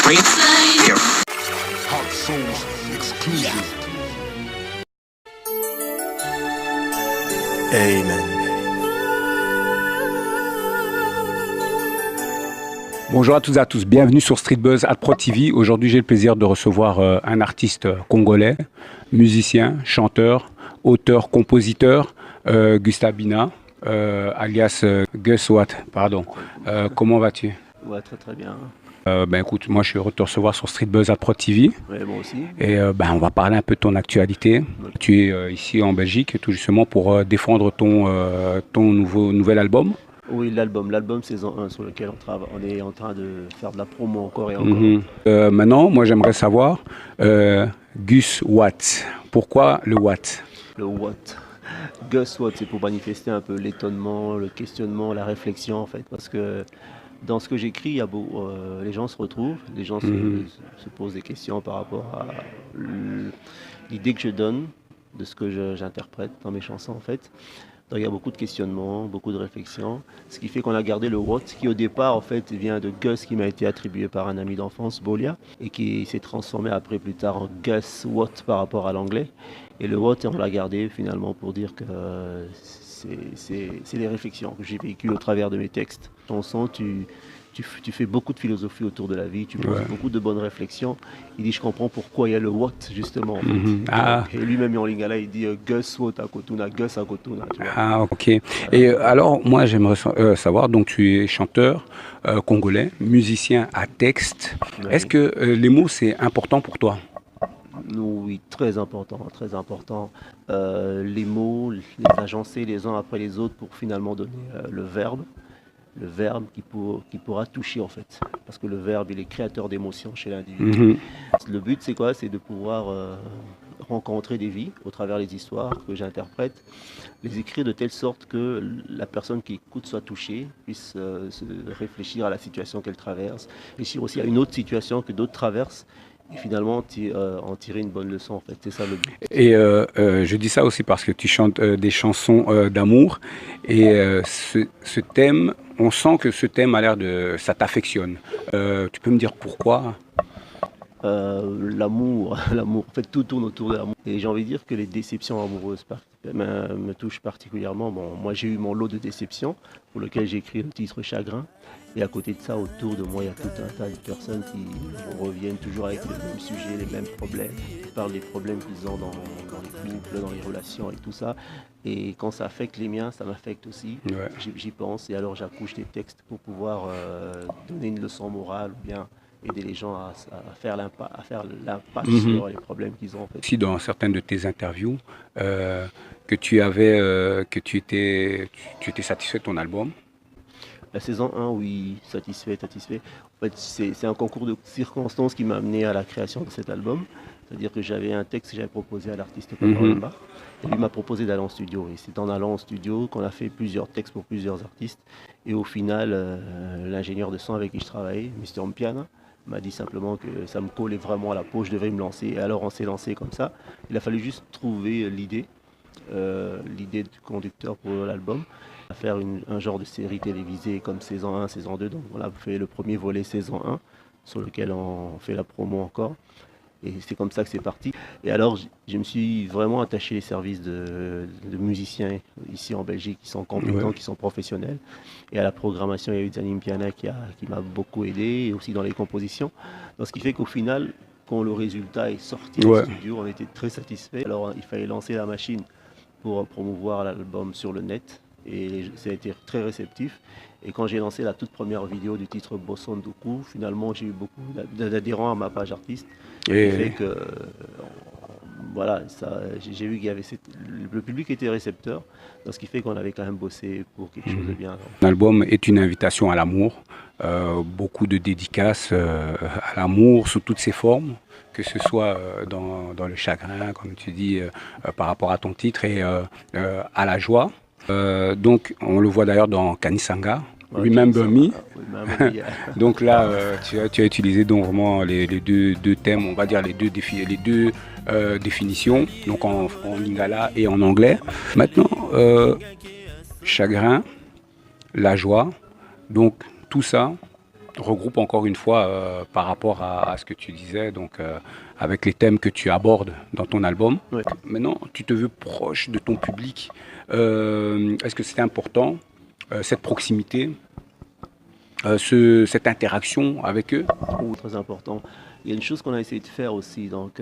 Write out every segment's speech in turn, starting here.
Hot Souls exclusive. Amen. Bonjour à toutes et à tous, bienvenue sur Street Buzz at Pro TV. Aujourd'hui, j'ai le plaisir de recevoir un artiste congolais, musicien, chanteur, auteur, compositeur, Gustave Bina, alias Gus Watt. Pardon. Comment vas-tu? Ouais, très très bien. Écoute, moi je suis heureux de te recevoir sur Street Buzz at Pro TV. Ouais, moi aussi. Et on va parler un peu de ton actualité. Ouais. Tu es ici en Belgique, tout justement pour défendre ton nouvel album. Oui, l'album saison 1 sur lequel on est en train de faire de la promo encore et encore. Maintenant, moi j'aimerais savoir, Gus Watt, pourquoi le Watt? Le what? Gus What, c'est pour manifester un peu l'étonnement, le questionnement, la réflexion en fait, parce que dans ce que j'écris, les gens se retrouvent, les gens se posent des questions par rapport à l'idée que je donne de ce que j'interprète dans mes chansons en fait. Donc il y a beaucoup de questionnements, beaucoup de réflexions, ce qui fait qu'on a gardé le what, qui au départ en fait vient de Gus, qui m'a été attribué par un ami d'enfance, Bolia, et qui s'est transformé après plus tard en Gus What par rapport à l'anglais. Et le what, on l'a gardé finalement pour dire que c'est des réflexions que j'ai vécues au travers de mes textes. Chanson, tu fais beaucoup de philosophie autour de la vie, tu poses beaucoup de bonnes réflexions. Il dit, je comprends pourquoi il y a le what, justement. En fait. Et lui-même en lingala, il dit Gus what à Kotuna, Gus à Kotuna. Tu vois. Ah, ok. Et alors, moi, j'aimerais savoir, donc tu es chanteur congolais, musicien à texte. Oui. Est-ce que les mots, c'est important pour toi? Oui, très important, très important. Les mots, les agencer les uns après les autres pour finalement donner le verbe qui pourra toucher en fait. Parce que le verbe, il est créateur d'émotions chez l'individu. Le but, c'est quoi? C'est de pouvoir rencontrer des vies au travers des histoires que j'interprète, les écrire de telle sorte que la personne qui écoute soit touchée, puisse se réfléchir à la situation qu'elle traverse, réfléchir aussi à une autre situation que d'autres traversent, et finalement en tirer une bonne leçon en fait. C'est ça le but. Et je dis ça aussi parce que tu chantes des chansons d'amour. Et ce thème, on sent que ce thème a l'air ça t'affectionne. Tu peux me dire pourquoi? L'amour, en fait tout tourne autour de l'amour. Et j'ai envie de dire que les déceptions amoureuses me touchent particulièrement. Bon, moi j'ai eu mon lot de déceptions pour lequel j'ai écrit le titre Chagrin. Et à côté de ça, autour de moi, il y a tout un tas de personnes qui reviennent toujours avec les mêmes sujets, les mêmes problèmes. Ils parlent des problèmes qu'ils ont dans les couples, dans les relations et tout ça. Et quand ça affecte les miens, ça m'affecte aussi. Ouais. J'y pense et alors j'accouche des textes pour pouvoir donner une leçon morale ou bien aider les gens à faire l'impact sur les problèmes qu'ils ont en fait. Aussi dans certaines de tes interviews, que tu étais satisfait de ton album. La saison 1, oui, satisfait. En fait, c'est un concours de circonstances qui m'a amené à la création de cet album. C'est-à-dire que j'avais un texte que j'avais proposé à l'artiste Papa et lui m'a proposé d'aller en studio. Et c'est en allant en studio qu'on a fait plusieurs textes pour plusieurs artistes. Et au final, l'ingénieur de son avec qui je travaillais, Mr. Mpiana, m'a dit simplement que ça me collait vraiment à la peau, je devais me lancer. Et alors on s'est lancé comme ça. Il a fallu juste trouver l'idée du conducteur pour l'album, à faire un genre de série télévisée comme saison 1, saison 2. Donc on a fait le premier volet saison 1 sur lequel on fait la promo encore. Et c'est comme ça que c'est parti. Et alors je me suis vraiment attaché les services de musiciens ici en Belgique qui sont compétents, qui sont professionnels. Et à la programmation, il y a eu Zanim Piana qui m'a beaucoup aidé, et aussi dans les compositions. Donc ce qui fait qu'au final, quand le résultat est sorti du studio, on était très satisfaits. Alors il fallait lancer la machine pour promouvoir l'album sur le net. Et ça a été très réceptif. Et quand j'ai lancé la toute première vidéo du titre Bosson Doku, finalement j'ai eu beaucoup d'adhérents à ma page artiste. Et fait que voilà, j'ai vu qu'il y avait le public était récepteur, donc ce qui fait qu'on avait quand même bossé pour quelque chose de bien. L'album est une invitation à l'amour, beaucoup de dédicaces à l'amour sous toutes ses formes, que ce soit dans le chagrin, comme tu dis, par rapport à ton titre, et à la joie. Donc on le voit d'ailleurs dans Kanisanga, Remember Me. Donc là, tu as utilisé donc vraiment les deux thèmes, on va dire les deux définitions, donc en lingala et en anglais. Maintenant, chagrin, la joie, donc tout ça, regroupe encore une fois par rapport à ce que tu disais, donc avec les thèmes que tu abordes dans ton album. Ouais. Maintenant, tu te veux proche de ton public. Est-ce que c'est important, cette proximité, cette interaction avec eux? Ou très important. Il y a une chose qu'on a essayé de faire aussi donc,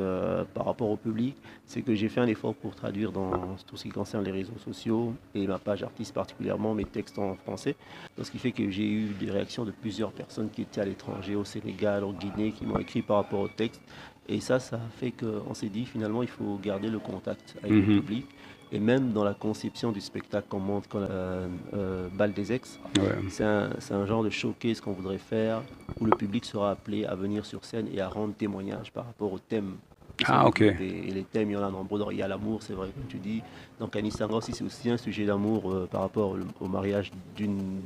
par rapport au public, c'est que j'ai fait un effort pour traduire dans tout ce qui concerne les réseaux sociaux et ma page artiste particulièrement, mes textes en français. Donc, ce qui fait que j'ai eu des réactions de plusieurs personnes qui étaient à l'étranger, au Sénégal, en Guinée, qui m'ont écrit par rapport au texte. Et ça fait qu'on s'est dit finalement il faut garder le contact avec le public. Et même dans la conception du spectacle qu'on montre, Bal des Ex, c'est un genre de showcase qu'on voudrait faire où le public sera appelé à venir sur scène et à rendre témoignage par rapport au thème. Ah, ok. Et les thèmes, il y en a nombreux. Il y a l'amour, c'est vrai, comme tu dis. Donc, Anis Sanga aussi, c'est aussi un sujet d'amour par rapport au mariage d'une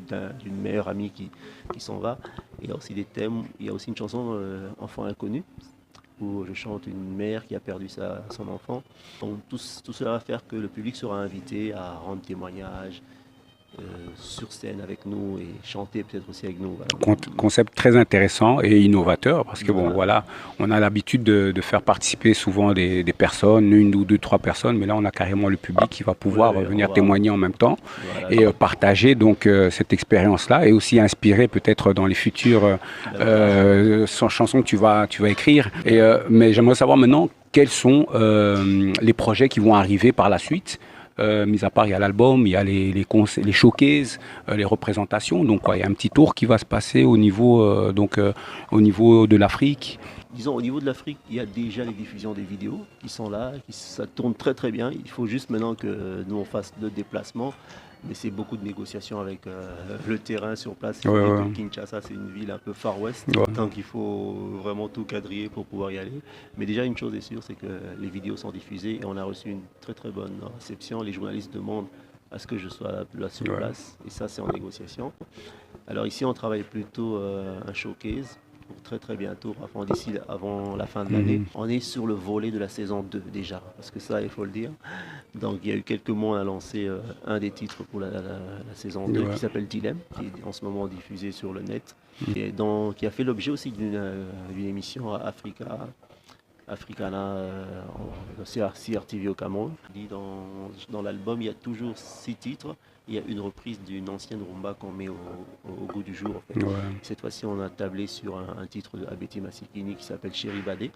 meilleure amie qui s'en va. Il y a aussi des thèmes. Il y a aussi une chanson, Enfant inconnu, où je chante une mère qui a perdu son enfant. Donc, tout cela va faire que le public sera invité à rendre témoignage sur scène avec nous et chanter peut-être aussi avec nous. Voilà. Concept très intéressant et innovateur parce que bon voilà, on a l'habitude de faire participer souvent des personnes, une ou deux, trois personnes, mais là on a carrément le public qui va pouvoir venir témoigner en même temps et partager donc cette expérience-là et aussi inspirer peut-être dans les futures chansons que tu vas écrire. Mais j'aimerais savoir maintenant quels sont les projets qui vont arriver par la suite. Mis à part, il y a l'album, il y a les showcases, les représentations. Donc, il y a un petit tour qui va se passer au niveau, au niveau de l'Afrique. Disons, au niveau de l'Afrique, il y a déjà les diffusions des vidéos qui sont là, ça tourne très très bien. Il faut juste maintenant que nous on fasse le déplacement. Mais c'est beaucoup de négociations avec le terrain sur place. Kinshasa, c'est une ville un peu Far West. Donc il faut vraiment tout quadriller pour pouvoir y aller. Mais déjà, une chose est sûre, c'est que les vidéos sont diffusées et on a reçu une très très bonne réception. Les journalistes demandent à ce que je sois là sur place. Et ça, c'est en négociation. Alors ici, on travaille plutôt un showcase pour très très bientôt, avant la fin de l'année. On est sur le volet de la saison 2 déjà, parce que ça, il faut le dire. Donc il y a eu quelques mois, on a lancé un des titres pour la saison 2 qui s'appelle Dilemme, qui est en ce moment diffusé sur le net, et qui a fait l'objet aussi d'une émission à Africana CRTV au Cameroun. Dans l'album, il y a toujours 6 titres. Il y a une reprise d'une ancienne rumba qu'on met au goût du jour. En fait. Cette fois-ci, on a tablé sur un titre de Abeti Masikini qui s'appelle Chéri Badé.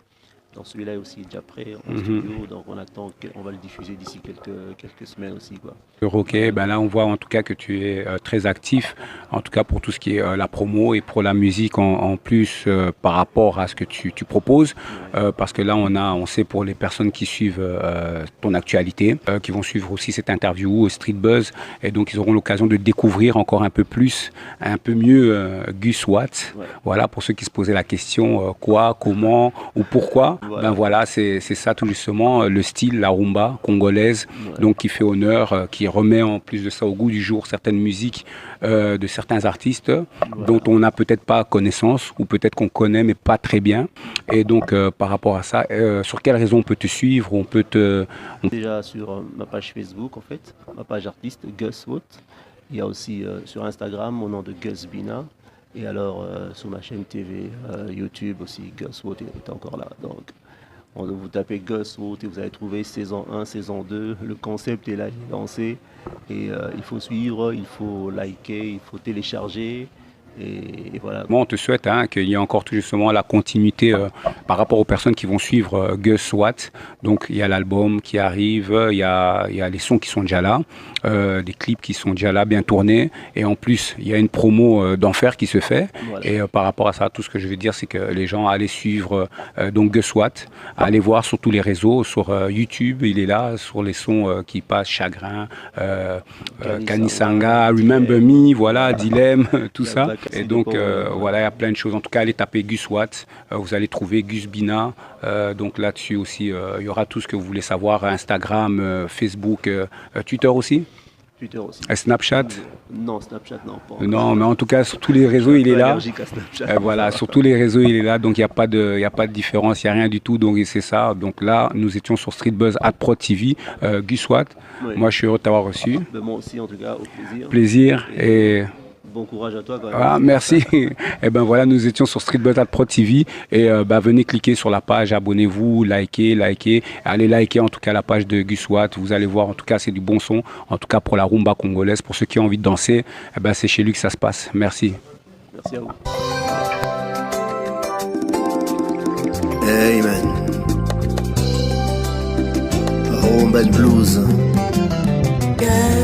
Donc celui-là est aussi déjà prêt en studio, donc on attend qu'on va le diffuser d'ici quelques semaines aussi. Quoi. Ok, ben là on voit en tout cas que tu es très actif, en tout cas pour tout ce qui est la promo et pour la musique en plus par rapport à ce que tu proposes, parce que là on sait pour les personnes qui suivent ton actualité, qui vont suivre aussi cette interview au Street Buzz, et donc ils auront l'occasion de découvrir encore un peu plus, un peu mieux Gus Watts. Voilà, pour ceux qui se posaient la question, quoi, comment ou pourquoi. Ben voilà, c'est ça tout justement, le style, la rumba congolaise, donc qui fait honneur, qui remet en plus de ça au goût du jour certaines musiques de certains artistes dont on n'a peut-être pas connaissance ou peut-être qu'on connaît mais pas très bien. Et donc par rapport à ça, sur quelle raison on peut te suivre, on peut te... Déjà sur ma page Facebook en fait, ma page artiste Gus Watts. Il y a aussi sur Instagram au nom de Gus Bina. Et alors, sur ma chaîne TV, YouTube aussi, Gus Watts est encore là. Donc, vous tapez Gus Watts et vous allez trouver saison 1, saison 2. Le concept est là, il est lancé. Et il faut suivre, il faut liker, il faut télécharger. Et voilà. Moi, on te souhaite qu'il y ait encore tout justement la continuité par rapport aux personnes qui vont suivre Gus Watts. Donc, il y a l'album qui arrive, il y a les sons qui sont déjà là, des clips qui sont déjà là, bien tournés. Et en plus, il y a une promo d'enfer qui se fait. Voilà. Et par rapport à ça, tout ce que je veux dire, c'est que les gens allaient suivre donc Gus Watts, aller voir sur tous les réseaux, sur YouTube, il est là, sur les sons qui passent, Chagrin, Kanisanga, Remember Me, voilà, Dilemme, tout ça. Et donc voilà, il y a plein de choses. En tout cas, allez taper Gus Watts, vous allez trouver Gus Bina. Donc là-dessus aussi, il y aura tout ce que vous voulez savoir, Instagram, Facebook, Twitter aussi. Twitter aussi. Snapchat? Non, Snapchat non. Pas non, mais en tout cas, sur tous les réseaux, il est là. Voilà, sur tous les réseaux, il est là. Donc, il n'y a pas de différence, il n'y a rien du tout. Donc, c'est ça. Donc là, nous étions sur Street Buzz @Prod TV. Gus Watts, moi, je suis heureux de t'avoir reçu. Moi aussi, en tout cas, au plaisir. Plaisir. Et Bon courage à toi. Quand même. Ah, merci. Et ben voilà, nous étions sur Street Battle Pro TV et venez cliquer sur la page, abonnez-vous, likez, allez liker en tout cas la page de Gus Watt. Vous allez voir, en tout cas c'est du bon son. En tout cas pour la rumba congolaise, pour ceux qui ont envie de danser, c'est chez lui que ça se passe. Merci. Merci à vous. Hey man, rumba de blues. Yeah.